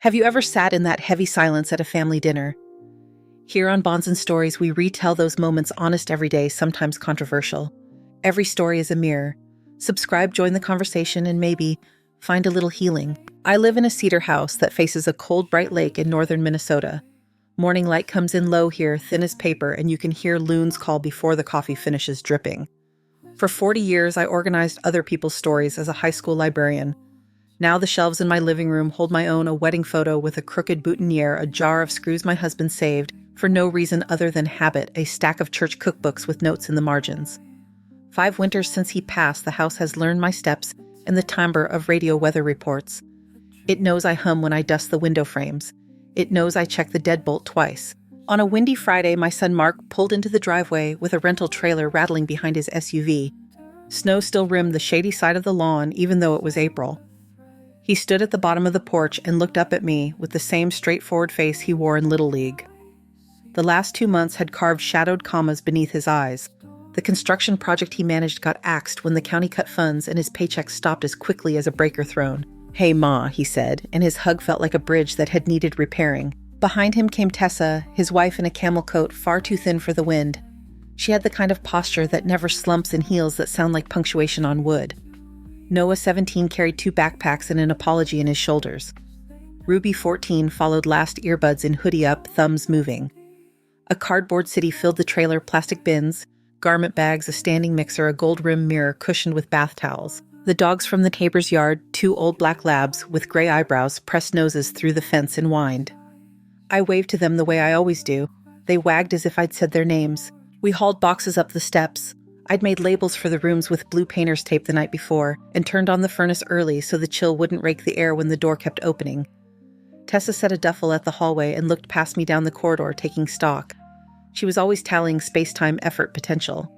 Have you ever sat in that heavy silence at a family dinner? Here on Bonds and Stories, we retell those moments honest every day, sometimes controversial. Every story is a mirror. Subscribe, join the conversation, and maybe find a little healing. I live in a cedar house that faces a cold, bright lake in northern Minnesota. Morning light comes in low here, thin as paper, and you can hear loons call before the coffee finishes dripping. For 40 years, I organized other people's stories as a high school librarian. Now the shelves in my living room hold my own, a wedding photo with a crooked boutonniere, a jar of screws my husband saved, for no reason other than habit, a stack of church cookbooks with notes in the margins. 5 winters since he passed, the house has learned my steps and the timbre of radio weather reports. It knows I hum when I dust the window frames. It knows I check the deadbolt twice. On a windy Friday, my son Mark pulled into the driveway with a rental trailer rattling behind his SUV. Snow still rimmed the shady side of the lawn, even though it was April. He stood at the bottom of the porch and looked up at me with the same straightforward face he wore in Little League. The last 2 months had carved shadowed commas beneath his eyes. The construction project he managed got axed when the county cut funds and his paycheck stopped as quickly as a breaker thrown. "Hey, Ma," he said, and his hug felt like a bridge that had needed repairing. Behind him came Tessa, his wife in a camel coat far too thin for the wind. She had the kind of posture that never slumps and heels that sound like punctuation on wood. Noah, 17, carried 2 backpacks and an apology in his shoulders. Ruby, 14, followed last, earbuds in, hoodie up, thumbs moving. A cardboard city filled the trailer, plastic bins, garment bags, a standing mixer, a gold-rimmed mirror cushioned with bath towels. The dogs from the neighbor's yard, 2 old black labs with gray eyebrows, pressed noses through the fence and whined. I waved to them the way I always do. They wagged as if I'd said their names. We hauled boxes up the steps. I'd made labels for the rooms with blue painter's tape the night before and turned on the furnace early so the chill wouldn't rake the air when the door kept opening. Tessa set a duffel at the hallway and looked past me down the corridor, taking stock. She was always tallying space-time effort potential.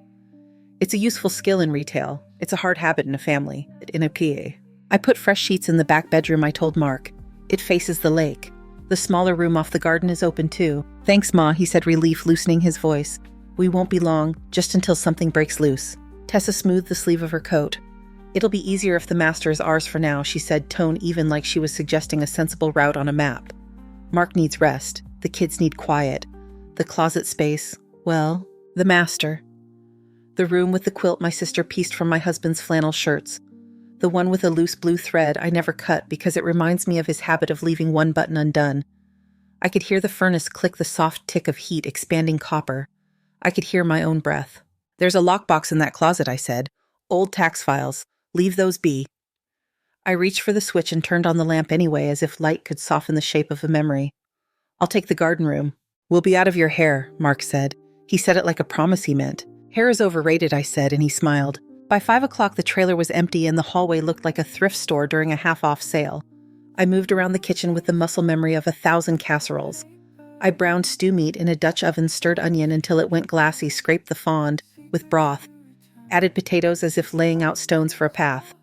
It's a useful skill in retail. It's a hard habit in a family, in a PA. I put fresh sheets in the back bedroom, I told Mark. It faces the lake. The smaller room off the garden is open too. "Thanks, Ma," he said, relief loosening his voice. "We won't be long, just until something breaks loose." Tessa smoothed the sleeve of her coat. "It'll be easier if the master is ours for now," she said, tone even, like she was suggesting a sensible route on a map. "Mark needs rest. The kids need quiet. The closet space, well, the master." The room with the quilt my sister pieced from my husband's flannel shirts. The one with a loose blue thread I never cut because it reminds me of his habit of leaving one button undone. I could hear the furnace click, the soft tick of heat expanding copper. I could hear my own breath. "There's a lockbox in that closet," I said. "Old tax files. Leave those be." I reached for the switch and turned on the lamp anyway, as if light could soften the shape of a memory. "I'll take the garden room." "We'll be out of your hair," Mark said. He said it like a promise he meant. "Hair is overrated," I said, and he smiled. By 5 o'clock, the trailer was empty and the hallway looked like a thrift store during a half-off sale. I moved around the kitchen with the muscle memory of 1,000 casseroles. I browned stew meat in a Dutch oven, stirred onion until it went glassy, scraped the fond with broth, added potatoes as if laying out stones for a path.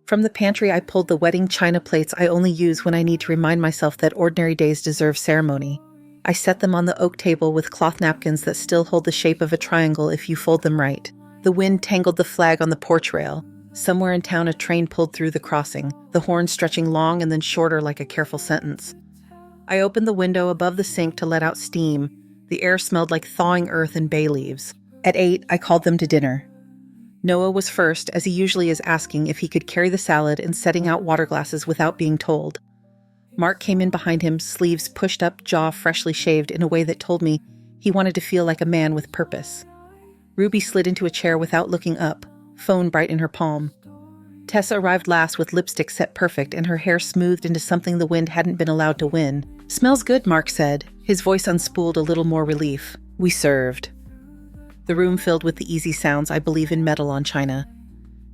From the pantry, I pulled the wedding china plates I only use when I need to remind myself that ordinary days deserve ceremony. I set them on the oak table with cloth napkins that still hold the shape of a triangle if you fold them right. The wind tangled the flag on the porch rail. Somewhere in town, a train pulled through the crossing, the horn stretching long and then shorter like a careful sentence. I opened the window above the sink to let out steam. The air smelled like thawing earth and bay leaves. At 8, I called them to dinner. Noah was first, as he usually is, asking if he could carry the salad and setting out water glasses without being told. Mark came in behind him, sleeves pushed up, jaw freshly shaved in a way that told me he wanted to feel like a man with purpose. Ruby slid into a chair without looking up, phone bright in her palm. Tessa arrived last with lipstick set perfect and her hair smoothed into something the wind hadn't been allowed to win. "Smells good," Mark said, his voice unspooled a little more relief. We served. The room filled with the easy sounds I believe in metal on china.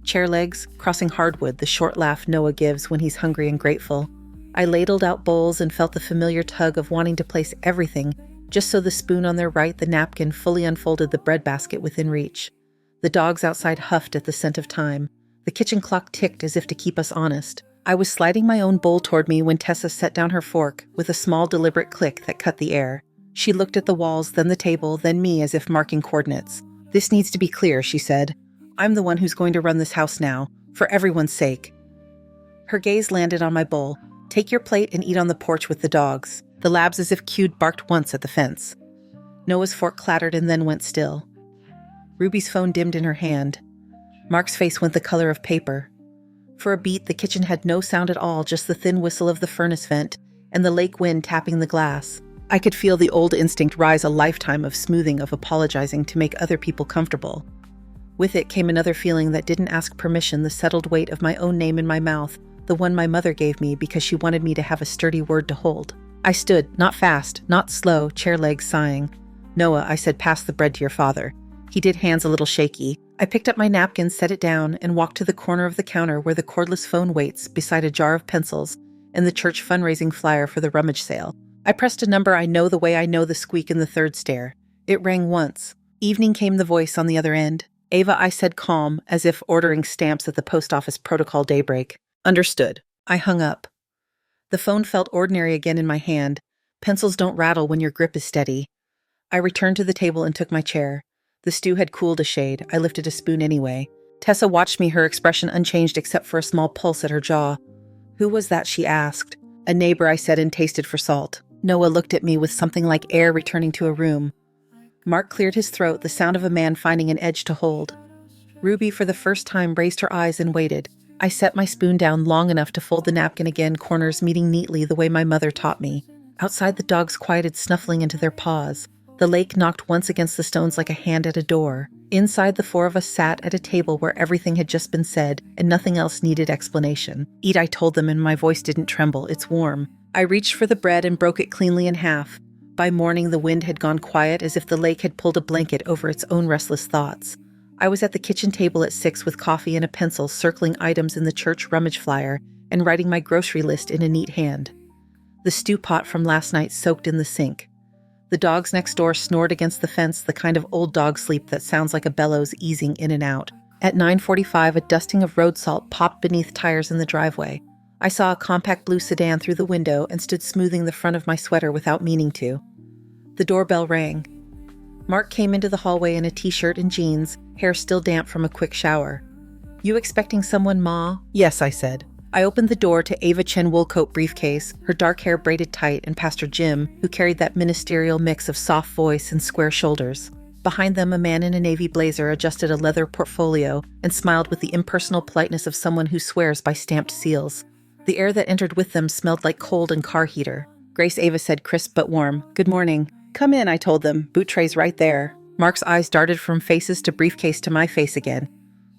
Chair legs, crossing hardwood, the short laugh Noah gives when he's hungry and grateful. I ladled out bowls and felt the familiar tug of wanting to place everything, just so the spoon on their right, the napkin, fully unfolded the breadbasket within reach. The dogs outside huffed at the scent of thyme. The kitchen clock ticked as if to keep us honest. I was sliding my own bowl toward me when Tessa set down her fork with a small, deliberate click that cut the air. She looked at the walls, then the table, then me as if marking coordinates. "This needs to be clear," she said. "I'm the one who's going to run this house now, for everyone's sake." Her gaze landed on my bowl. Take your plate and eat on the porch with the dogs. The labs, as if cued, barked once at the fence. Noah's fork clattered and then went still. Ruby's phone dimmed in her hand. Mark's face went the color of paper. For a beat, the kitchen had no sound at all, just the thin whistle of the furnace vent and the lake wind tapping the glass. I could feel the old instinct rise, a lifetime of smoothing, of apologizing to make other people comfortable. With it came another feeling that didn't ask permission, the settled weight of my own name in my mouth, the one my mother gave me because she wanted me to have a sturdy word to hold. I stood, not fast, not slow, chair legs sighing. "Noah," I said, "pass the bread to your father." He did, hands a little shaky. I picked up my napkin, set it down, and walked to the corner of the counter where the cordless phone waits beside a jar of pencils and the church fundraising flyer for the rummage sale. I pressed a number I know the way I know the squeak in the third stair. It rang once. Evening, came the voice on the other end. "Ava," I said, calm, as if ordering stamps at the post office protocol daybreak. "Understood." I hung up. The phone felt ordinary again in my hand. Pencils don't rattle when your grip is steady. I returned to the table and took my chair. The stew had cooled a shade. I lifted a spoon anyway. Tessa watched me, her expression unchanged except for a small pulse at her jaw. "Who was that?" she asked. "A neighbor," I said, and tasted for salt. Noah looked at me with something like air returning to a room. Mark cleared his throat, the sound of a man finding an edge to hold. Ruby, for the first time, raised her eyes and waited. I set my spoon down long enough to fold the napkin again, corners meeting neatly the way my mother taught me. Outside, the dogs quieted, snuffling into their paws. The lake knocked once against the stones like a hand at a door. Inside, the four of us sat at a table where everything had just been said and nothing else needed explanation. "Eat," I told them, and my voice didn't tremble. "It's warm." I reached for the bread and broke it cleanly in half. By morning, the wind had gone quiet, as if the lake had pulled a blanket over its own restless thoughts. I was at the kitchen table at 6 with coffee and a pencil, circling items in the church rummage flyer and writing my grocery list in a neat hand. The stew pot from last night soaked in the sink. The dogs next door snored against the fence, the kind of old dog sleep that sounds like a bellows easing in and out. At 9:45, a dusting of road salt popped beneath tires in the driveway. I saw a compact blue sedan through the window and stood smoothing the front of my sweater without meaning to. The doorbell rang. Mark came into the hallway in a t-shirt and jeans, hair still damp from a quick shower. "You expecting someone, Ma?" "Yes," I said. I opened the door to Ava Chen Woolcoat briefcase, her dark hair braided tight, and Pastor Jim, who carried that ministerial mix of soft voice and square shoulders. Behind them, a man in a navy blazer adjusted a leather portfolio and smiled with the impersonal politeness of someone who swears by stamped seals. The air that entered with them smelled like cold and car heater. "Grace," Ava said, crisp but warm. "Good morning." "Come in," I told them. "Boot tray's right there." Mark's eyes darted from faces to briefcase to my face again.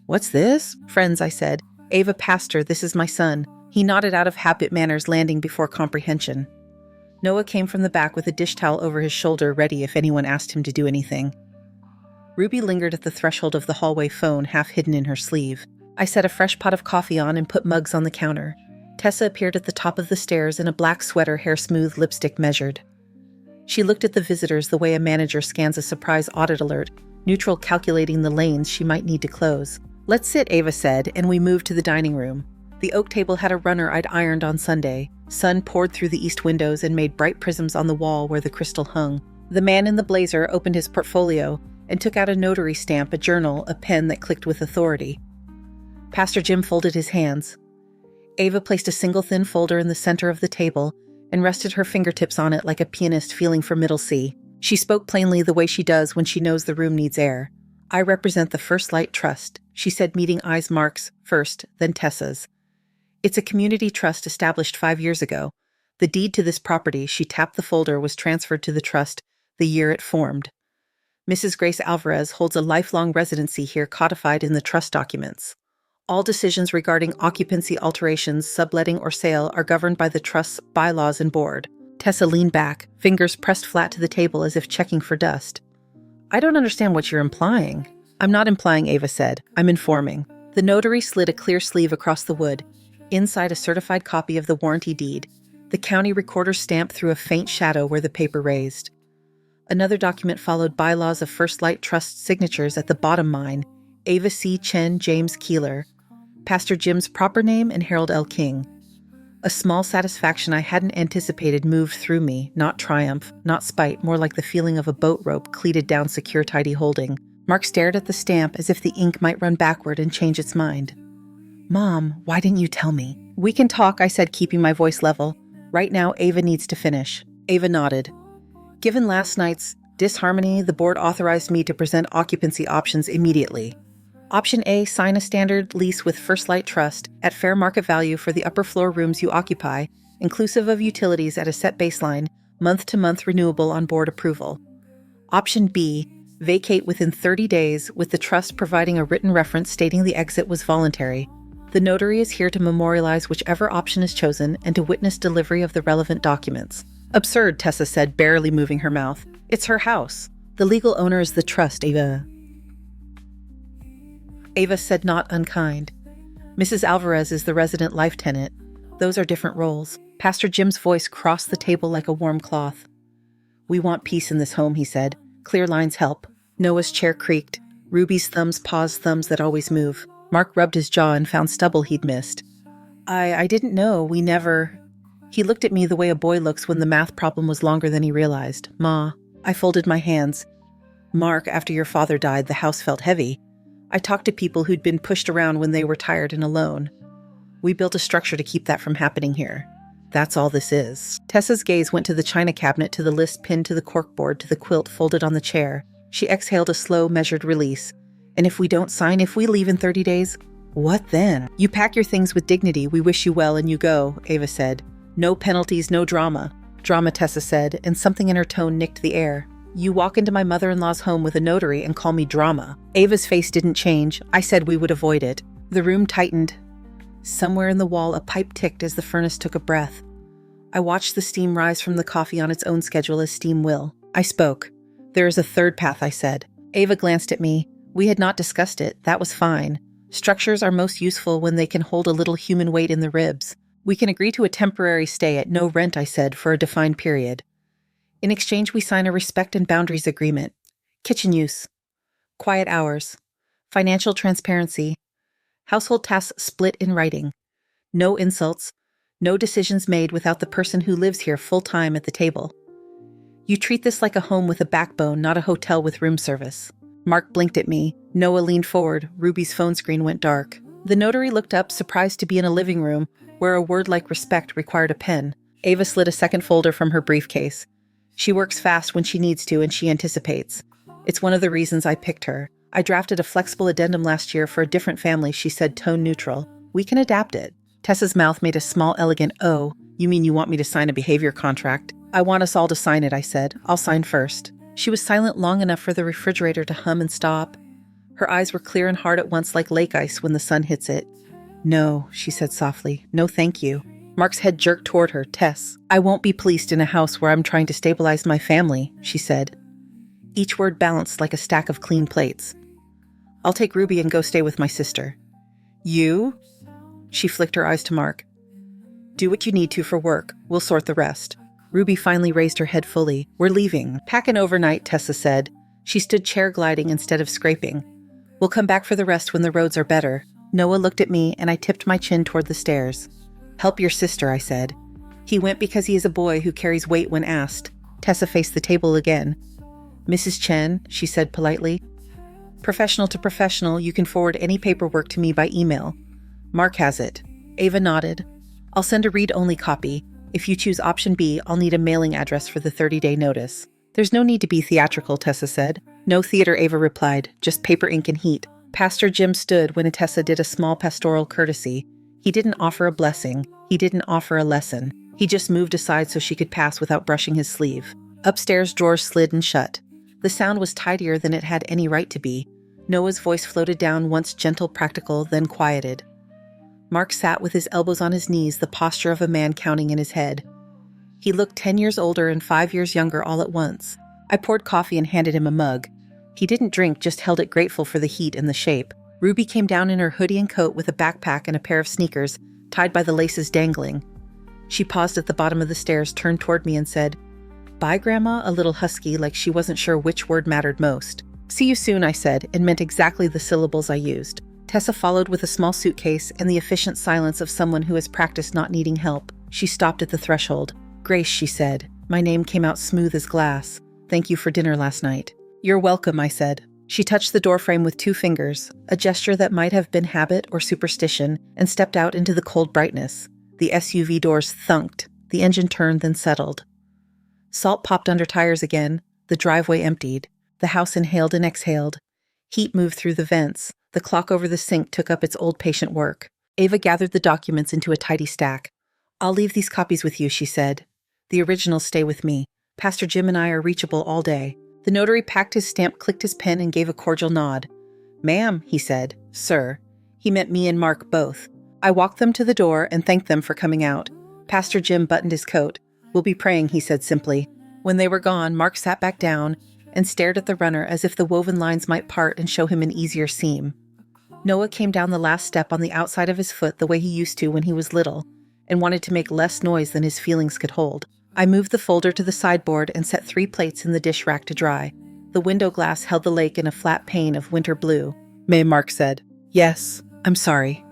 "What's this?" "Friends," I said. "Ava, Pastor, this is my son." He nodded, out of habit, manners landing before comprehension. Noah came from the back with a dish towel over his shoulder, ready if anyone asked him to do anything. Ruby lingered at the threshold of the hallway, phone half hidden in her sleeve. I set a fresh pot of coffee on and put mugs on the counter. Tessa appeared at the top of the stairs in a black sweater, hair smooth, lipstick measured. She looked at the visitors the way a manager scans a surprise audit alert, neutral, calculating the lanes she might need to close. "Let's sit," Ava said, and we moved to the dining room. The oak table had a runner I'd ironed on Sunday. Sun poured through the east windows and made bright prisms on the wall where the crystal hung. The man in the blazer opened his portfolio and took out a notary stamp, a journal, a pen that clicked with authority. Pastor Jim folded his hands. Ava placed a single thin folder in the center of the table and rested her fingertips on it like a pianist feeling for middle C. She spoke plainly, the way she does when she knows the room needs air. "I represent the First Light Trust," she said, meeting eyes Mark's first, then Tessa's. "It's a community trust established 5 years ago. The deed to this property," she tapped the folder, "was transferred to the trust the year it formed. Mrs. Grace Alvarez holds a lifelong residency here, codified in the trust documents. All decisions regarding occupancy alterations, subletting, or sale are governed by the trust's bylaws and board." Tessa leaned back, fingers pressed flat to the table as if checking for dust. "I don't understand what you're implying." "I'm not implying," Ava said. "I'm informing." The notary slid a clear sleeve across the wood. Inside, a certified copy of the warranty deed. The county recorder's stamp threw a faint shadow where the paper raised. Another document followed, bylaws of First Light Trust signatures at the bottom, mine, Ava C. Chen, James Keeler, Pastor Jim's proper name, and Harold L. King. A small satisfaction I hadn't anticipated moved through me, not triumph, not spite, more like the feeling of a boat rope cleated down secure, tidy holding. Mark stared at the stamp as if the ink might run backward and change its mind. Mom, why didn't you tell me? We can talk, I said, keeping my voice level. Right now, Ava needs to finish. Ava nodded. Given last night's disharmony, the board authorized me to present occupancy options immediately. Option A, sign a standard lease with First Light Trust at fair market value for the upper floor rooms you occupy, inclusive of utilities at a set baseline, month-to-month renewable on board approval. Option B, vacate within 30 days with the trust providing a written reference stating the exit was voluntary. The notary is here to memorialize whichever option is chosen and to witness delivery of the relevant documents. Absurd, Tessa said, barely moving her mouth. It's her house. The legal owner is the trust, Ava. Ava said, not unkind. Mrs. Alvarez is the resident life tenant. Those are different roles. Pastor Jim's voice crossed the table like a warm cloth. We want peace in this home, he said. Clear lines help. Noah's chair creaked. Ruby's thumbs paused thumbs that always move. Mark rubbed his jaw and found stubble he'd missed. I didn't know. We never... He looked at me the way a boy looks when the math problem was longer than he realized. Ma. I folded my hands. Mark, after your father died, the house felt heavy. I talked to people who'd been pushed around when they were tired and alone. We built a structure to keep that from happening here. That's all this is. Tessa's gaze went to the china cabinet, to the list pinned to the corkboard, to the quilt folded on the chair. She exhaled a slow, measured release. And if we don't sign, if we leave in 30 days, what then? You pack your things with dignity. We wish you well and you go, Ava said. No penalties, no drama. Drama, Tessa said, and something in her tone nicked the air. You walk into my mother-in-law's home with a notary and call me drama. Ava's face didn't change. I said we would avoid it. The room tightened. Somewhere in the wall, a pipe ticked as the furnace took a breath. I watched the steam rise from the coffee on its own schedule as steam will. I spoke. There is a third path, I said. Ava glanced at me. We had not discussed it. That was fine. Structures are most useful when they can hold a little human weight in the ribs. We can agree to a temporary stay at no rent, I said, for a defined period. In exchange, we sign a respect and boundaries agreement. Kitchen use. Quiet hours. Financial transparency. Household tasks split in writing. No insults. No decisions made without the person who lives here full-time at the table. You treat this like a home with a backbone, not a hotel with room service. Mark blinked at me. Noah leaned forward. Ruby's phone screen went dark. The notary looked up, surprised to be in a living room where a word like respect required a pen. Ava slid a second folder from her briefcase. She works fast when she needs to, and she anticipates. It's one of the reasons I picked her. I drafted a flexible addendum last year for a different family, she said, tone neutral. We can adapt it. Tessa's mouth made a small, elegant O. You mean you want me to sign a behavior contract? I want us all to sign it, I said. I'll sign first. She was silent long enough for the refrigerator to hum and stop. Her eyes were clear and hard at once, like lake ice when the sun hits it. No, she said softly. No, thank you. Mark's head jerked toward her. Tess, I won't be policed in a house where I'm trying to stabilize my family, she said. Each word balanced like a stack of clean plates. I'll take Ruby and go stay with my sister. You? She flicked her eyes to Mark. Do what you need to for work. We'll sort the rest. Ruby finally raised her head fully. We're leaving. Pack an overnight, Tessa said. She stood chair gliding instead of scraping. We'll come back for the rest when the roads are better. Noah looked at me, and I tipped my chin toward the stairs. Help your sister, I said. He went because he is a boy who carries weight when asked. Tessa faced the table again. Mrs. Chen, she said politely. Professional to professional, you can forward any paperwork to me by email. Mark has it. Ava nodded. I'll send a read-only copy. If you choose option B, I'll need a mailing address for the 30-day notice. There's no need to be theatrical, Tessa said. No theater, Ava replied. Just paper, ink, and heat. Pastor Jim stood when Tessa did a small pastoral courtesy. He didn't offer a blessing. He didn't offer a lesson. He just moved aside so she could pass without brushing his sleeve. Upstairs, drawers slid and shut. The sound was tidier than it had any right to be. Noah's voice floated down, once gentle, practical, then quieted. Mark sat with his elbows on his knees, the posture of a man counting in his head. He looked 10 years older and 5 years younger all at once. I poured coffee and handed him a mug. He didn't drink, just held it, grateful for the heat and the shape. Ruby came down in her hoodie and coat with a backpack and a pair of sneakers, tied by the laces dangling. She paused at the bottom of the stairs, turned toward me and said, Bye, Grandma, a little husky, like she wasn't sure which word mattered most. See you soon, I said, and meant exactly the syllables I used. Tessa followed with a small suitcase and the efficient silence of someone who has practiced not needing help. She stopped at the threshold. Grace, she said. My name came out smooth as glass. Thank you for dinner last night. You're welcome, I said. She touched the doorframe with 2 fingers, a gesture that might have been habit or superstition, and stepped out into the cold brightness. The SUV doors thunked. The engine turned, then settled. Salt popped under tires again. The driveway emptied. The house inhaled and exhaled. Heat moved through the vents. The clock over the sink took up its old patient work. Ava gathered the documents into a tidy stack. "I'll leave these copies with you," she said. "The originals stay with me. Pastor Jim and I are reachable all day." The notary packed his stamp, clicked his pen, and gave a cordial nod. "Ma'am," he said. "Sir." He meant me and Mark both. I walked them to the door and thanked them for coming out. Pastor Jim buttoned his coat. "We'll be praying," he said simply. When they were gone, Mark sat back down and stared at the runner as if the woven lines might part and show him an easier seam. Noah came down the last step on the outside of his foot the way he used to when he was little, and wanted to make less noise than his feelings could hold. I moved the folder to the sideboard and set 3 plates in the dish rack to dry. The window glass held the lake in a flat pane of winter blue. "May," Mark said. "Yes, I'm sorry."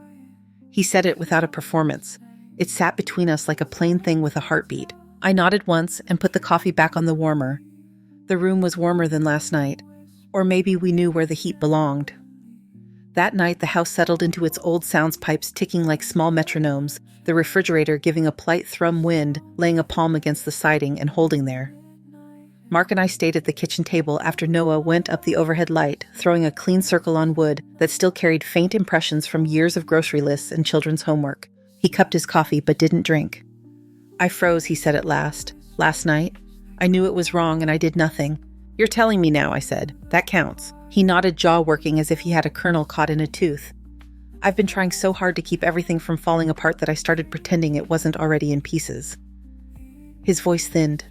He said it without a performance. It sat between us like a plain thing with a heartbeat. I nodded once and put the coffee back on the warmer. The room was warmer than last night. Or maybe we knew where the heat belonged. That night, the house settled into its old sounds pipes ticking like small metronomes, the refrigerator giving a polite thrum wind, laying a palm against the siding and holding there. Mark and I stayed at the kitchen table after Noah went up the overhead light, throwing a clean circle on wood that still carried faint impressions from years of grocery lists and children's homework. He cupped his coffee but didn't drink. "I froze," he said at last. "Last night. I knew it was wrong and I did nothing." "You're telling me now," I said. "That counts." He nodded, jaw working as if he had a kernel caught in a tooth. "I've been trying so hard to keep everything from falling apart that I started pretending it wasn't already in pieces." His voice thinned.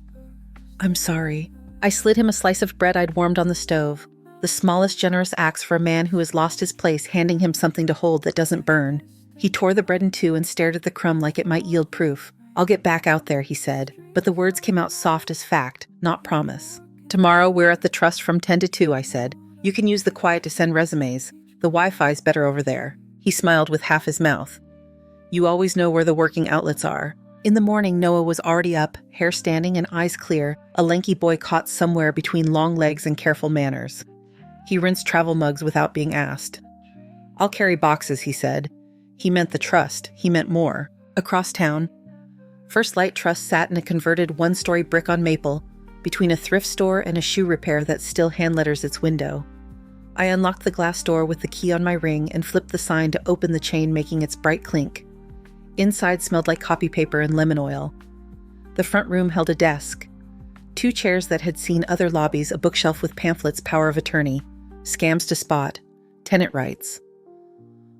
"I'm sorry." I slid him a slice of bread I'd warmed on the stove, the smallest generous acts for a man who has lost his place, handing him something to hold that doesn't burn. He tore the bread in 2 and stared at the crumb like it might yield proof. "I'll get back out there," he said, but the words came out soft as fact, not promise. "Tomorrow we're at the trust from 10 to 2, I said. "You can use the quiet to send resumes. The Wi-Fi's better over there." He smiled with half his mouth. "You always know where the working outlets are." In the morning, Noah was already up, hair standing and eyes clear, a lanky boy caught somewhere between long legs and careful manners. He rinsed travel mugs without being asked. "I'll carry boxes," he said. He meant the trust. He meant more. Across town, First Light Trust sat in a converted 1-story brick on Maple, between a thrift store and a shoe repair that still hand-letters its window. I unlocked the glass door with the key on my ring and flipped the sign to open the chain, making its bright clink. Inside smelled like copy paper and lemon oil. The front room held a desk, 2 chairs that had seen other lobbies, a bookshelf with pamphlets, power of attorney, scams to spot, tenant rights.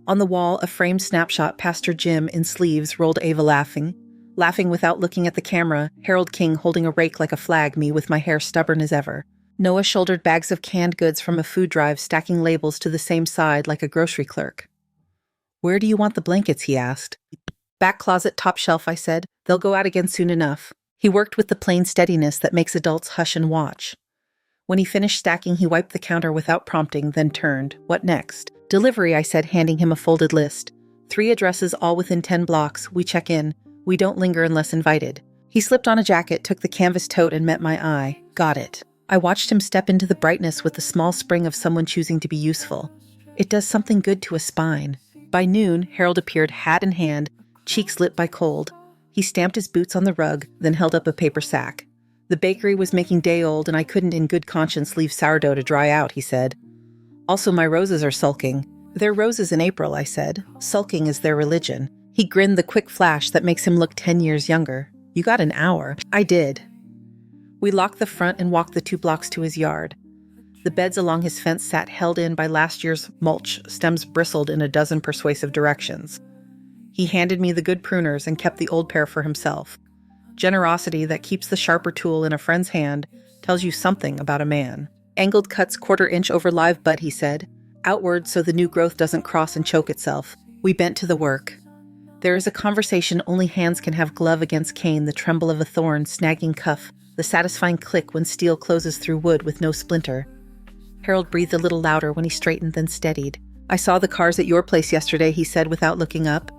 On the wall, a framed snapshot, Pastor Jim in sleeves, rolled Ava laughing without looking at the camera, Harold King holding a rake like a flag, me with my hair stubborn as ever. Noah shouldered bags of canned goods from a food drive, stacking labels to the same side like a grocery clerk. "Where do you want the blankets?" he asked. "Back closet, top shelf," I said. "They'll go out again soon enough." He worked with the plain steadiness that makes adults hush and watch. When he finished stacking, he wiped the counter without prompting, then turned. "What next?" "Delivery," I said, handing him a folded list. 3 addresses, all within 10 blocks. We check in. We don't linger unless invited. He slipped on a jacket, took the canvas tote, and met my eye. Got it. I watched him step into the brightness with the small spring of someone choosing to be useful. It does something good to a spine. By noon, Harold appeared, hat in hand, cheeks lit by cold. He stamped his boots on the rug, then held up a paper sack. "The bakery was making day old, and I couldn't in good conscience leave sourdough to dry out," he said. "Also, my roses are sulking." "They're roses in April," I said. "Sulking is their religion." He grinned, the quick flash that makes him look 10 years younger. "You got an hour." I did. We locked the front and walked the 2 blocks to his yard. The beds along his fence sat held in by last year's mulch, stems bristled in a dozen persuasive directions. He handed me the good pruners and kept the old pair for himself. Generosity that keeps the sharper tool in a friend's hand tells you something about a man. "Angled cuts 1/4 inch over live butt," he said. "Outward so the new growth doesn't cross and choke itself." We bent to the work. There is a conversation only hands can have, glove against cane, the tremble of a thorn, snagging cuff, the satisfying click when steel closes through wood with no splinter. Harold breathed a little louder when he straightened, then steadied. "I saw the cars at your place yesterday," he said without looking up.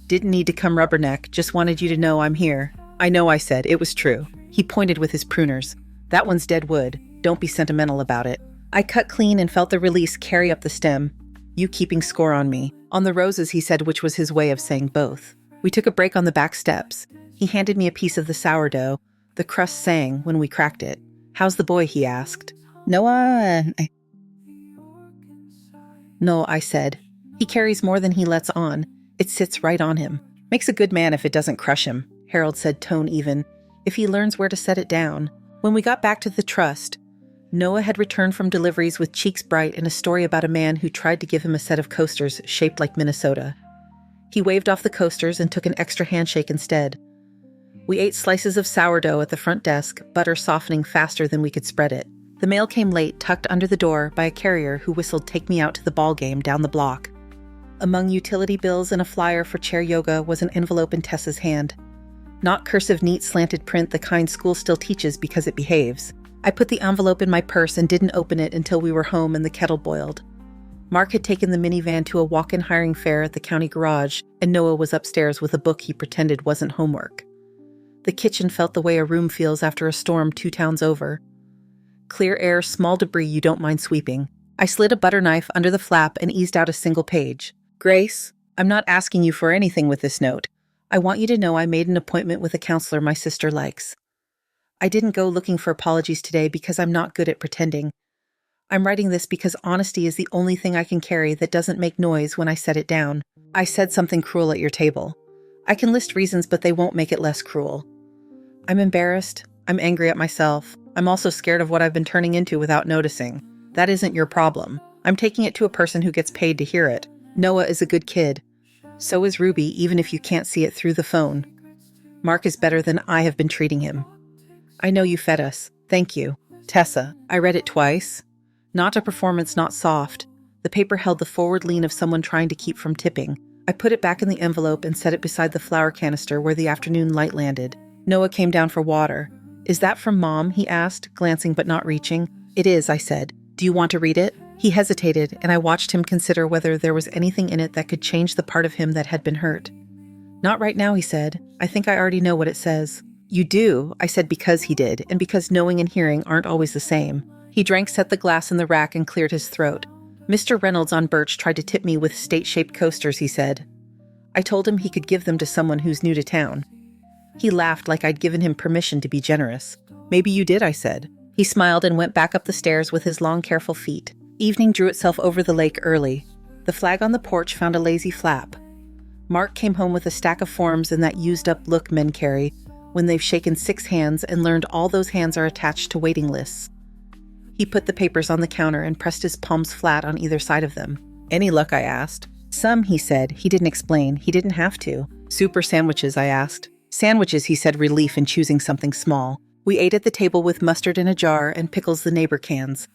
"Didn't need to come rubberneck, just wanted you to know I'm here." "I know," I said. It was true. He pointed with his pruners. "That one's dead wood. Don't be sentimental about it." I cut clean and felt the release carry up the stem. You keeping score on me. On the roses, he said, which was his way of saying both. We took a break on the back steps. He handed me a piece of the sourdough. The crust sang when we cracked it. How's the boy? He asked. Noah. No, I said. He carries more than he lets on. It sits right on him. Makes a good man if it doesn't crush him, Harold said, tone even. If he learns where to set it down. When we got back to the trust, Noah had returned from deliveries with cheeks bright and a story about a man who tried to give him a set of coasters shaped like Minnesota. He waved off the coasters and took an extra handshake instead. We ate slices of sourdough at the front desk, butter softening faster than we could spread it. The mail came late, tucked under the door by a carrier who whistled "Take me out to the ball game" down the block. Among utility bills and a flyer for chair yoga was an envelope in Tessa's hand. Not cursive, neat, slanted print, the kind school still teaches because it behaves. I put the envelope in my purse and didn't open it until we were home and the kettle boiled. Mark had taken the minivan to a walk-in hiring fair at the county garage, and Noah was upstairs with a book he pretended wasn't homework. The kitchen felt the way a room feels after a storm 2 towns over. Clear air, small debris you don't mind sweeping. I slid a butter knife under the flap and eased out a single page. Grace, I'm not asking you for anything with this note. I want you to know I made an appointment with a counselor my sister likes. I didn't go looking for apologies today because I'm not good at pretending. I'm writing this because honesty is the only thing I can carry that doesn't make noise when I set it down. I said something cruel at your table. I can list reasons, but they won't make it less cruel. I'm embarrassed. I'm angry at myself. I'm also scared of what I've been turning into without noticing. That isn't your problem. I'm taking it to a person who gets paid to hear it. Noah is a good kid. So is Ruby, even if you can't see it through the phone. Mark is better than I have been treating him. I know you fed us. Thank you. Tessa. I read it twice. Not a performance, not soft. The paper held the forward lean of someone trying to keep from tipping. I put it back in the envelope and set it beside the flour canister where the afternoon light landed. Noah came down for water. Is that from Mom? He asked, glancing but not reaching. It is, I said. Do you want to read it? He hesitated, and I watched him consider whether there was anything in it that could change the part of him that had been hurt. Not right now, he said. I think I already know what it says. You do, I said, because he did, and because knowing and hearing aren't always the same. He drank, set the glass in the rack, and cleared his throat. Mr. Reynolds on Birch tried to tip me with state-shaped coasters, he said. I told him he could give them to someone who's new to town. He laughed like I'd given him permission to be generous. Maybe you did, I said. He smiled and went back up the stairs with his long, careful feet. Evening drew itself over the lake early. The flag on the porch found a lazy flap. Mark came home with a stack of forms and that used-up look men carry when they've shaken 6 hands and learned all those hands are attached to waiting lists. He put the papers on the counter and pressed his palms flat on either side of them. Any luck, I asked. Some, he said. He didn't explain. He didn't have to. Soup or sandwiches, I asked. Sandwiches, he said, relief in choosing something small. We ate at the table with mustard in a jar and pickles the neighbor cans.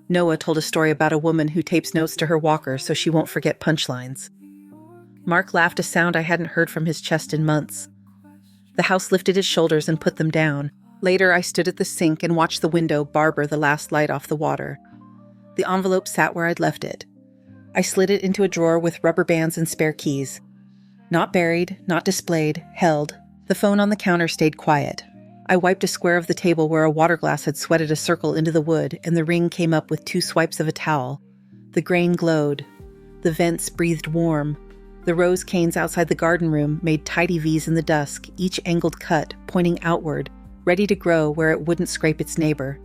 Noah told a story about a woman who tapes notes to her walker so she won't forget punchlines. Mark laughed, a sound I hadn't heard from his chest in months. The house lifted its shoulders and put them down. Later, I stood at the sink and watched the window barber the last light off the water. The envelope sat where I'd left it. I slid it into a drawer with rubber bands and spare keys. Not buried, not displayed, held. The phone on the counter stayed quiet. I wiped a square of the table where a water glass had sweated a circle into the wood, and the ring came up with 2 swipes of a towel. The grain glowed. The vents breathed warm. The rose canes outside the garden room made tidy V's in the dusk, each angled cut, pointing outward, ready to grow where it wouldn't scrape its neighbor.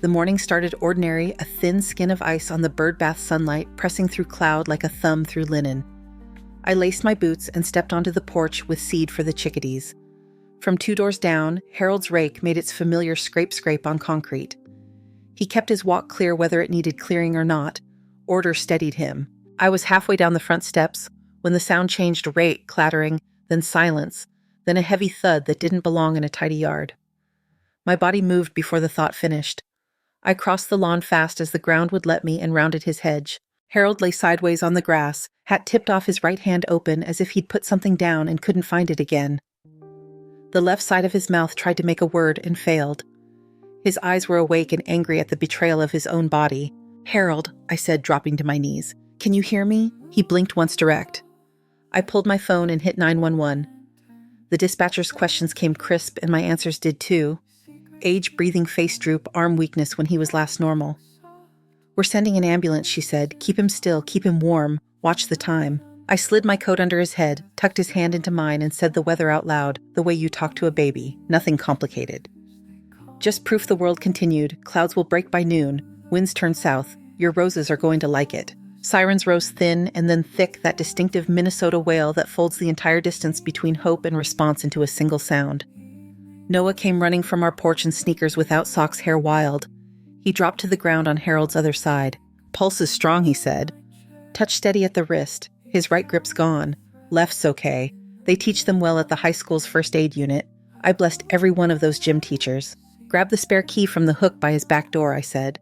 The morning started ordinary, a thin skin of ice on the birdbath sunlight pressing through cloud like a thumb through linen. I laced my boots and stepped onto the porch with seed for the chickadees. From 2 doors down, Harold's rake made its familiar scrape-scrape on concrete. He kept his walk clear whether it needed clearing or not. Order steadied him. I was halfway down the front steps when the sound changed, rake clattering, then silence, then a heavy thud that didn't belong in a tidy yard. My body moved before the thought finished. I crossed the lawn fast as the ground would let me and rounded his hedge. Harold lay sideways on the grass, hat tipped off, his right hand open as if he'd put something down and couldn't find it again. The left side of his mouth tried to make a word and failed. His eyes were awake and angry at the betrayal of his own body. "Harold," I said, dropping to my knees. "Can you hear me?" He blinked once direct. I pulled my phone and hit 911. The dispatcher's questions came crisp, and my answers did too. Age, breathing, face droop, arm weakness when he was last normal. "We're sending an ambulance," she said. "Keep him still, keep him warm. Watch the time." I slid my coat under his head, tucked his hand into mine, and said the weather out loud, the way you talk to a baby. Nothing complicated. "Just proof the world continued. Clouds will break by noon. Winds turn south. Your roses are going to like it." Sirens rose thin and then thick, that distinctive Minnesota wail that folds the entire distance between hope and response into a single sound. Noah came running from our porch in sneakers without socks, hair wild. He dropped to the ground on Harold's other side. "Pulse is strong," he said. "Touch steady at the wrist. His right grip's gone. Left's okay. They teach them well at the high school's first aid unit. I blessed every one of those gym teachers." "Grab the spare key from the hook by his back door," I said.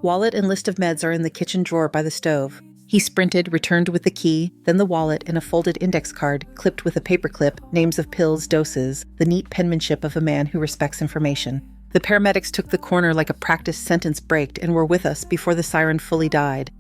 "Wallet and list of meds are in the kitchen drawer by the stove." He sprinted, returned with the key, then the wallet and a folded index card, clipped with a paperclip, names of pills, doses, the neat penmanship of a man who respects information. The paramedics took the corner like a practice sentence braked and were with us before the siren fully died.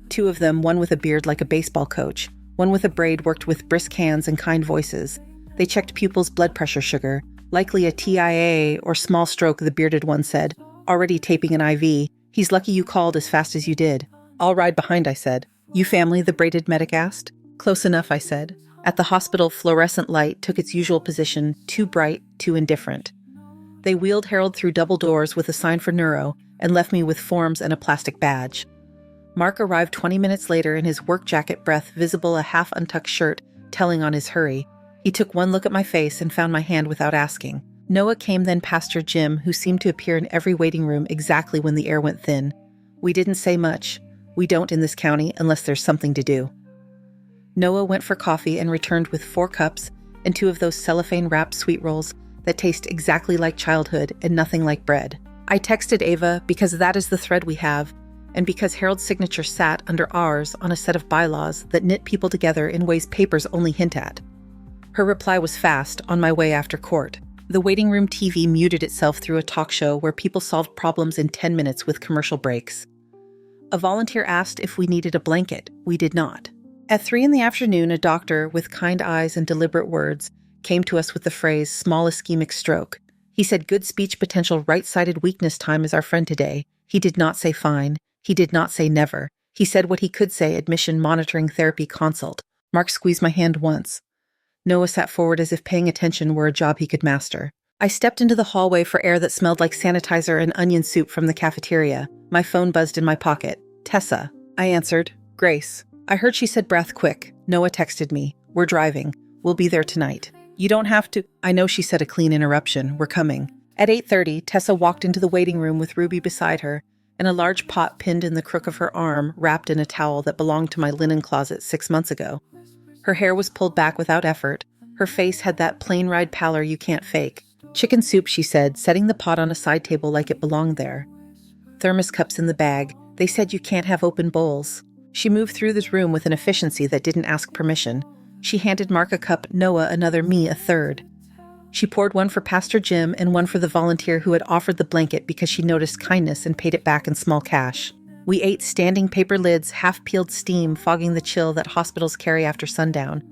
2 of them, one with a beard like a baseball coach, one with a braid, worked with brisk hands and kind voices. They checked pupils' blood pressure sugar, likely a TIA or small stroke, the bearded one said, already taping an IV. "He's lucky you called as fast as you did." "I'll ride behind," I said. "You family?" the braided medic asked. "Close enough," I said. At the hospital, fluorescent light took its usual position, too bright, too indifferent. They wheeled Harold through double doors with a sign for neuro and left me with forms and a plastic badge. Mark arrived 20 minutes later in his work jacket, breath visible, a half-untucked shirt telling on his hurry. He took one look at my face and found my hand without asking. Noah came, then Pastor Jim, who seemed to appear in every waiting room exactly when the air went thin. We didn't say much. We don't in this county unless there's something to do. Noah went for coffee and returned with 4 cups and 2 of those cellophane-wrapped sweet rolls that taste exactly like childhood and nothing like bread. I texted Ava because that is the thread we have, and because Harold's signature sat under ours on a set of bylaws that knit people together in ways papers only hint at. Her reply was fast, on my way after court. The waiting room TV muted itself through a talk show where people solved problems in 10 minutes with commercial breaks. A volunteer asked if we needed a blanket. We did not. At 3 in the afternoon, a doctor with kind eyes and deliberate words came to us with the phrase, "small ischemic stroke." He said, "Good speech potential right-sided weakness time is our friend today." He did not say fine. He did not say never. He said what he could say, admission, monitoring, therapy, consult. Mark squeezed my hand once. Noah sat forward as if paying attention were a job he could master. I stepped into the hallway for air that smelled like sanitizer and onion soup from the cafeteria. My phone buzzed in my pocket. "Tessa," I answered. "Grace." I heard she said breath quick. Noah texted me. "We're driving. We'll be there tonight. You don't have to." I know she said a clean interruption. "We're coming." At 8:30, Tessa walked into the waiting room with Ruby beside her and a large pot pinned in the crook of her arm, wrapped in a towel that belonged to my linen closet 6 months ago. Her hair was pulled back without effort. Her face had that plane ride pallor you can't fake. "Chicken soup," she said, setting the pot on a side table like it belonged there. "Thermos cups in the bag. They said you can't have open bowls." She moved through this room with an efficiency that didn't ask permission. She handed Mark a cup, Noah another, me a third. She poured one for Pastor Jim and one for the volunteer who had offered the blanket because she noticed kindness and paid it back in small cash. We ate standing paper lids, half-peeled steam fogging the chill that hospitals carry after sundown.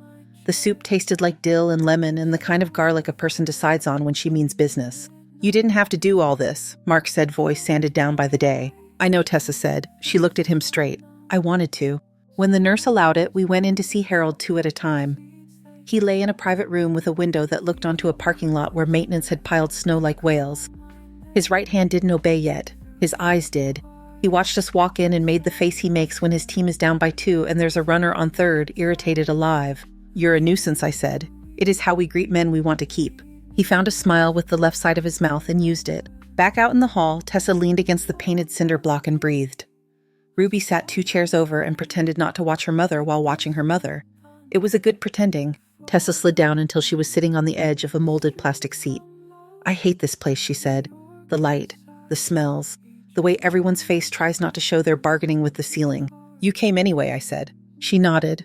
The soup tasted like dill and lemon and the kind of garlic a person decides on when she means business. "You didn't have to do all this," Mark said, voice sanded down by the day. "I know," Tessa said. She looked at him straight. "I wanted to." When the nurse allowed it, we went in to see Harold 2 at a time. He lay in a private room with a window that looked onto a parking lot where maintenance had piled snow like whales. His right hand didn't obey yet. His eyes did. He watched us walk in and made the face he makes when his team is down by 2 and there's a runner on third, irritated alive. "You're a nuisance," I said. "It is how we greet men we want to keep." He found a smile with the left side of his mouth and used it. Back out in the hall, Tessa leaned against the painted cinder block and breathed. Ruby sat 2 chairs over and pretended not to watch her mother while watching her mother. It was a good pretending. Tessa slid down until she was sitting on the edge of a molded plastic seat. "I hate this place," she said. "The light, the smells, the way everyone's face tries not to show they're bargaining with the ceiling." "You came anyway," I said. She nodded.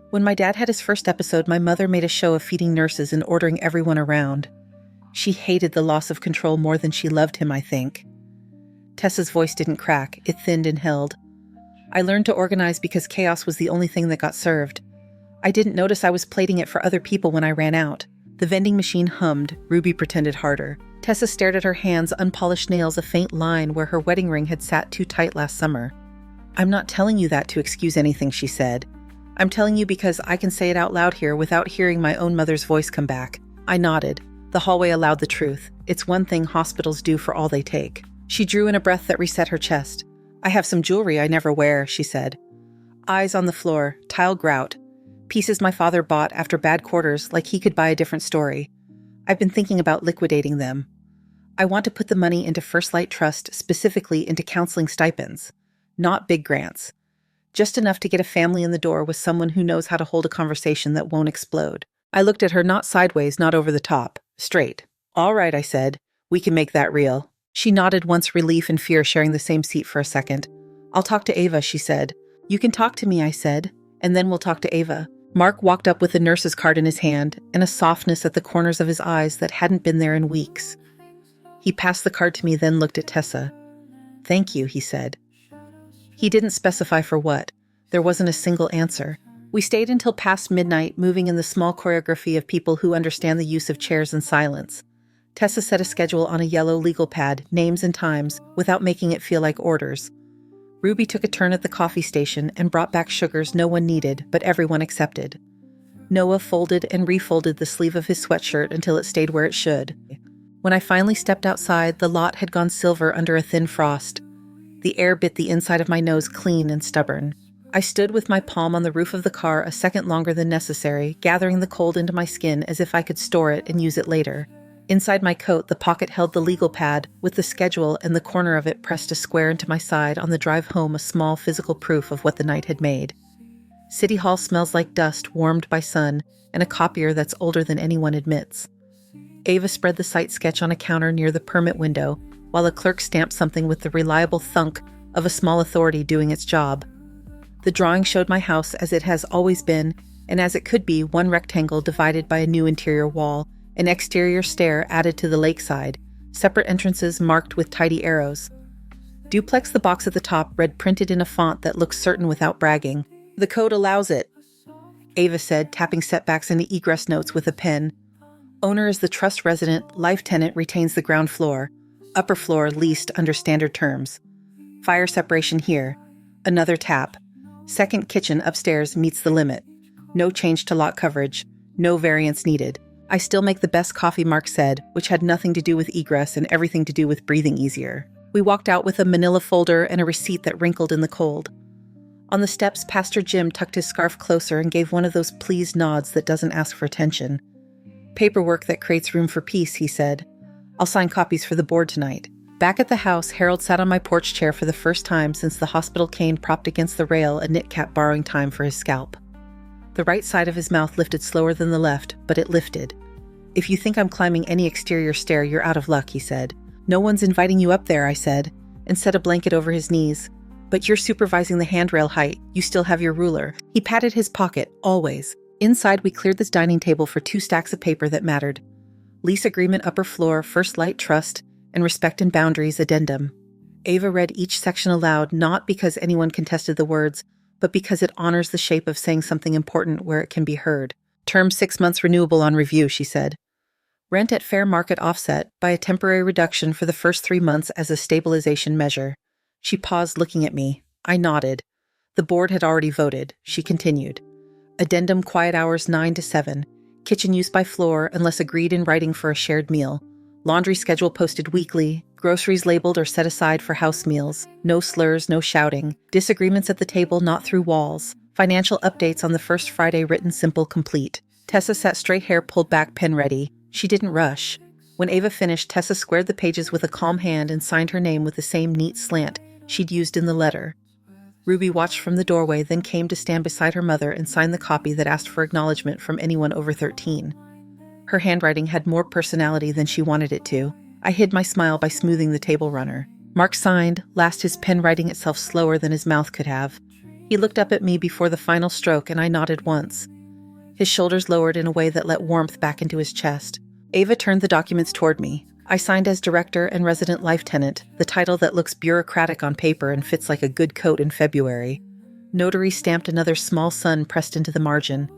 When my dad had his first episode, my mother made a show of feeding nurses and ordering everyone around. She hated the loss of control more than she loved him, I think. Tessa's voice didn't crack. It thinned and held. "I learned to organize because chaos was the only thing that got served. I didn't notice I was plating it for other people when I ran out. The vending machine hummed. Ruby pretended harder. Tessa stared at her hands' unpolished nails, a faint line where her wedding ring had sat too tight last summer. "I'm not telling you that to excuse anything," she said. "I'm telling you because I can say it out loud here without hearing my own mother's voice come back." I nodded. The hallway allowed the truth. It's one thing hospitals do for all they take. She drew in a breath that reset her chest. "I have some jewelry I never wear," she said. Eyes on the floor, tile grout. Pieces my father bought after bad quarters, like he could buy a different story. I've been thinking about liquidating them. I want to put the money into First Light Trust, specifically into counseling stipends. Not big grants. Just enough to get a family in the door with someone who knows how to hold a conversation that won't explode. I looked at her, not sideways, not over the top. Straight. "All right," I said. "We can make that real." She nodded, once relief and fear sharing the same seat for a second. "I'll talk to Ava," she said. "You can talk to me," I said, "and then we'll talk to Ava." Mark walked up with the nurse's card in his hand and a softness at the corners of his eyes that hadn't been there in weeks. He passed the card to me, then looked at Tessa. "Thank you," he said. He didn't specify for what. There wasn't a single answer. We stayed until past midnight, moving in the small choreography of people who understand the use of chairs and silence. Tessa set a schedule on a yellow legal pad, names and times, without making it feel like orders. Ruby took a turn at the coffee station and brought back sugars no one needed, but everyone accepted. Noah folded and refolded the sleeve of his sweatshirt until it stayed where it should. When I finally stepped outside, the lot had gone silver under a thin frost. The air bit the inside of my nose clean and stubborn. I stood with my palm on the roof of the car a second longer than necessary, gathering the cold into my skin as if I could store it and use it later. Inside my coat, the pocket held the legal pad, with the schedule and the corner of it pressed a square into my side on the drive home, a small physical proof of what the night had made. City Hall smells like dust warmed by sun, and a copier that's older than anyone admits. Ava spread the site sketch on a counter near the permit window, while a clerk stamped something with the reliable thunk of a small authority doing its job. The drawing showed my house as it has always been, and as it could be, one rectangle divided by a new interior wall, an exterior stair added to the lakeside, separate entrances marked with tidy arrows. Duplex, the box at the top, read printed in a font that looks certain without bragging. "The code allows it," Ava said, tapping setbacks into egress notes with a pen. "Owner is the trust resident, life tenant retains the ground floor. Upper floor leased under standard terms. Fire separation here. Another tap. Second kitchen upstairs meets the limit. No change to lot coverage. No variance needed. I still make the best coffee," Mark said, which had nothing to do with egress and everything to do with breathing easier. We walked out with a manila folder and a receipt that wrinkled in the cold. On the steps, Pastor Jim tucked his scarf closer and gave one of those pleased nods that doesn't ask for attention. "Paperwork that creates room for peace," he said. "I'll sign copies for the board tonight." Back at the house, Harold sat on my porch chair for the first time since the hospital cane propped against the rail, a knit cap borrowing time for his scalp. The right side of his mouth lifted slower than the left, but it lifted. "If you think I'm climbing any exterior stair, you're out of luck," he said. "No one's inviting you up there," I said, and set a blanket over his knees. "But you're supervising the handrail height. You still have your ruler." He patted his pocket, always. Inside, we cleared this dining table for 2 stacks of paper that mattered. Lease agreement, upper floor, First Light Trust, and respect and boundaries addendum. Ava read each section aloud, not because anyone contested the words, but because it honors the shape of saying something important where it can be heard. "Term 6 months renewable on review," she said. "Rent at fair market offset by a temporary reduction for the first 3 months as a stabilization measure." She paused, looking at me. I nodded. The board had already voted. She continued. "Addendum, quiet hours 9 to 7. Kitchen use by floor unless agreed in writing for a shared meal. Laundry schedule posted weekly. Groceries labeled or set aside for house meals. No slurs, no shouting. Disagreements at the table, not through walls. Financial updates on the first Friday, written simple, complete." Tessa sat straight, hair pulled back, pen ready. She didn't rush. When Ava finished, Tessa squared the pages with a calm hand and signed her name with the same neat slant she'd used in the letter. Ruby watched from the doorway, then came to stand beside her mother and sign the copy that asked for acknowledgement from anyone over 13. Her handwriting had more personality than she wanted it to. I hid my smile by smoothing the table runner. Mark signed, last his pen writing itself slower than his mouth could have. He looked up at me before the final stroke, and I nodded once. His shoulders lowered in a way that let warmth back into his chest. Ava turned the documents toward me. I signed as director and resident life tenant, the title that looks bureaucratic on paper and fits like a good coat in February. Notary stamped another small sun pressed into the margin.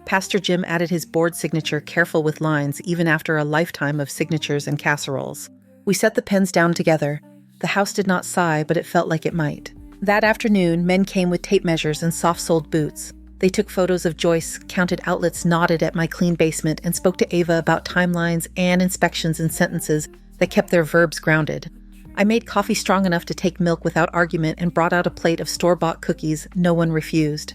Pastor Jim added his board signature, careful with lines, even after a lifetime of signatures and casseroles. We set the pens down together. The house did not sigh, but it felt like it might. That afternoon, men came with tape measures and soft-soled boots. They took photos of Joyce, counted outlets, nodded at my clean basement, and spoke to Ava about timelines and inspections and sentences that kept their verbs grounded. I made coffee strong enough to take milk without argument and brought out a plate of store-bought cookies. No one refused.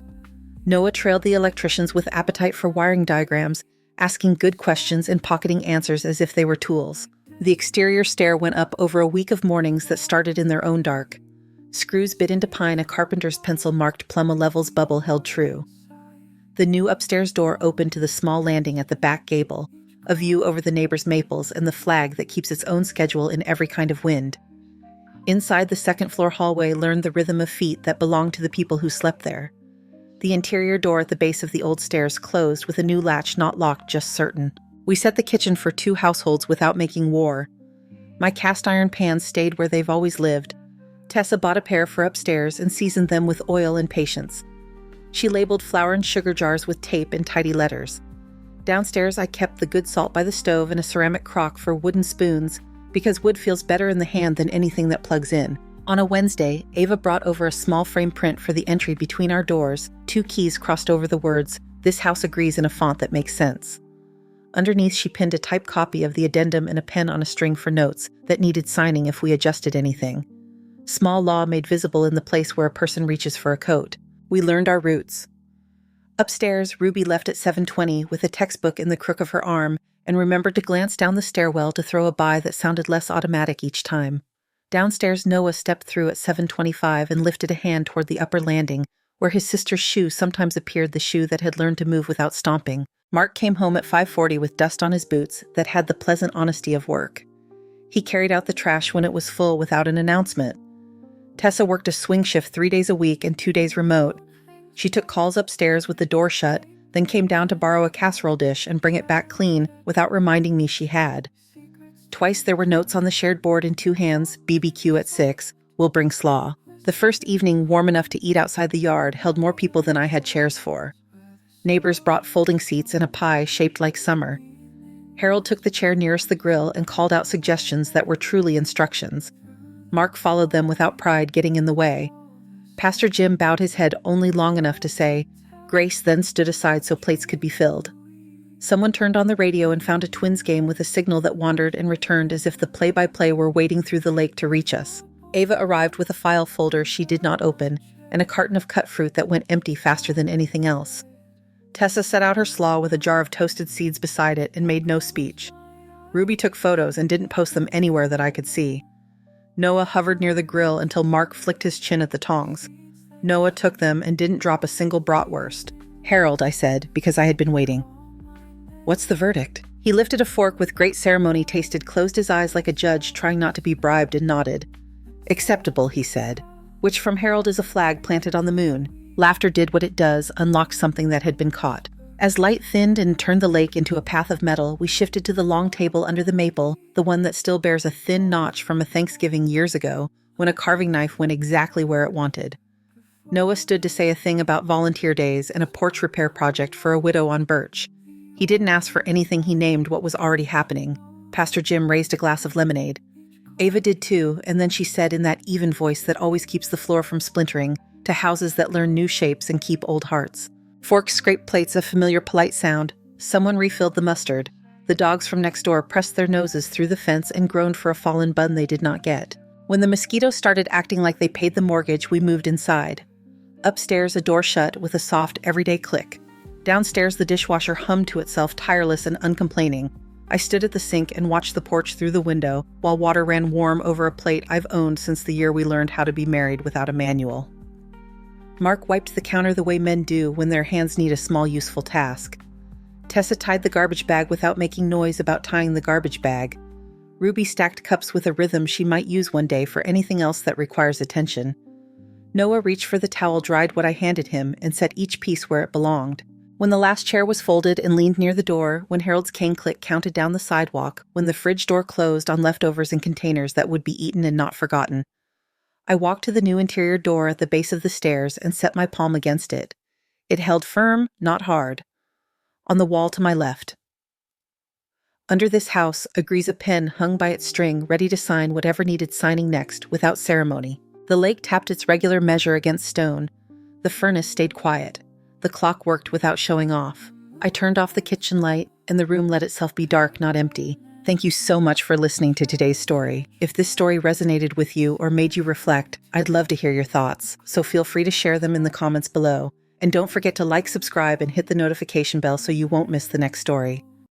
Noah trailed the electricians with appetite for wiring diagrams, asking good questions and pocketing answers as if they were tools. The exterior stair went up over a week of mornings that started in their own dark. Screws bit into pine, a carpenter's pencil marked Plumma Level's bubble held true. The new upstairs door opened to the small landing at the back gable, a view over the neighbor's maples and the flag that keeps its own schedule in every kind of wind. Inside, the second-floor hallway learned the rhythm of feet that belonged to the people who slept there. The interior door at the base of the old stairs closed with a new latch not locked, just certain. We set the kitchen for 2 households without making war. My cast-iron pans stayed where they've always lived. Tessa bought a pair for upstairs and seasoned them with oil and patience. She labeled flour and sugar jars with tape in tidy letters. Downstairs, I kept the good salt by the stove and a ceramic crock for wooden spoons, because wood feels better in the hand than anything that plugs in. On a Wednesday, Ava brought over a small frame print for the entry between our doors, 2 keys crossed over the words, "This house agrees," in a font that makes sense. Underneath, she pinned a typed copy of the addendum and a pen on a string for notes that needed signing if we adjusted anything. Small law made visible in the place where a person reaches for a coat. We learned our roots. Upstairs, Ruby left at 7:20 with a textbook in the crook of her arm and remembered to glance down the stairwell to throw a bye that sounded less automatic each time. Downstairs, Noah stepped through at 7:25 and lifted a hand toward the upper landing, where his sister's shoe sometimes appeared, the shoe that had learned to move without stomping. Mark came home at 5:40 with dust on his boots that had the pleasant honesty of work. He carried out the trash when it was full without an announcement. Tessa worked a swing shift 3 days a week and 2 days remote. She took calls upstairs with the door shut, then came down to borrow a casserole dish and bring it back clean without reminding me she had. Twice there were notes on the shared board in 2 hands, BBQ at 6, we'll bring slaw. The first evening, warm enough to eat outside the yard, held more people than I had chairs for. Neighbors brought folding seats and a pie shaped like summer. Harold took the chair nearest the grill and called out suggestions that were truly instructions. Mark followed them without pride getting in the way. Pastor Jim bowed his head only long enough to say, Grace then stood aside so plates could be filled. Someone turned on the radio and found a Twins game with a signal that wandered and returned as if the play-by-play were wading through the lake to reach us. Ava arrived with a file folder she did not open and a carton of cut fruit that went empty faster than anything else. Tessa set out her slaw with a jar of toasted seeds beside it and made no speech. Ruby took photos and didn't post them anywhere that I could see. Noah hovered near the grill until Mark flicked his chin at the tongs. Noah took them and didn't drop a single bratwurst. Harold, I said, because I had been waiting. What's the verdict? He lifted a fork with great ceremony, tasted, closed his eyes like a judge trying not to be bribed, and nodded. Acceptable, he said, which from Harold is a flag planted on the moon. Laughter did what it does, unlocked something that had been caught. As light thinned and turned the lake into a path of metal, we shifted to the long table under the maple, the one that still bears a thin notch from a Thanksgiving years ago, when a carving knife went exactly where it wanted. Noah stood to say a thing about volunteer days and a porch repair project for a widow on Birch. He didn't ask for anything, he named what was already happening. Pastor Jim raised a glass of lemonade. Ava did too, and then she said in that even voice that always keeps the floor from splintering, to houses that learn new shapes and keep old hearts. Forks scraped plates, a familiar polite sound. Someone refilled the mustard. The dogs from next door pressed their noses through the fence and groaned for a fallen bun they did not get. When the mosquitoes started acting like they paid the mortgage, we moved inside. Upstairs, a door shut with a soft, everyday click. Downstairs, the dishwasher hummed to itself, tireless and uncomplaining. I stood at the sink and watched the porch through the window, while water ran warm over a plate I've owned since the year we learned how to be married without a manual. Mark wiped the counter the way men do when their hands need a small, useful task. Tessa tied the garbage bag without making noise about tying the garbage bag. Ruby stacked cups with a rhythm she might use one day for anything else that requires attention. Noah reached for the towel, dried what I handed him, and set each piece where it belonged. When the last chair was folded and leaned near the door, when Harold's cane click counted down the sidewalk, when the fridge door closed on leftovers and containers that would be eaten and not forgotten, I walked to the new interior door at the base of the stairs and set my palm against it. It held firm, not hard. On the wall to my left. Under this house agrees a pen hung by its string, ready to sign whatever needed signing next, without ceremony. The lake tapped its regular measure against stone. The furnace stayed quiet. The clock worked without showing off. I turned off the kitchen light, and the room let itself be dark, not empty. Thank you so much for listening to today's story. If this story resonated with you or made you reflect, I'd love to hear your thoughts, so feel free to share them in the comments below. And don't forget to like, subscribe, and hit the notification bell so you won't miss the next story.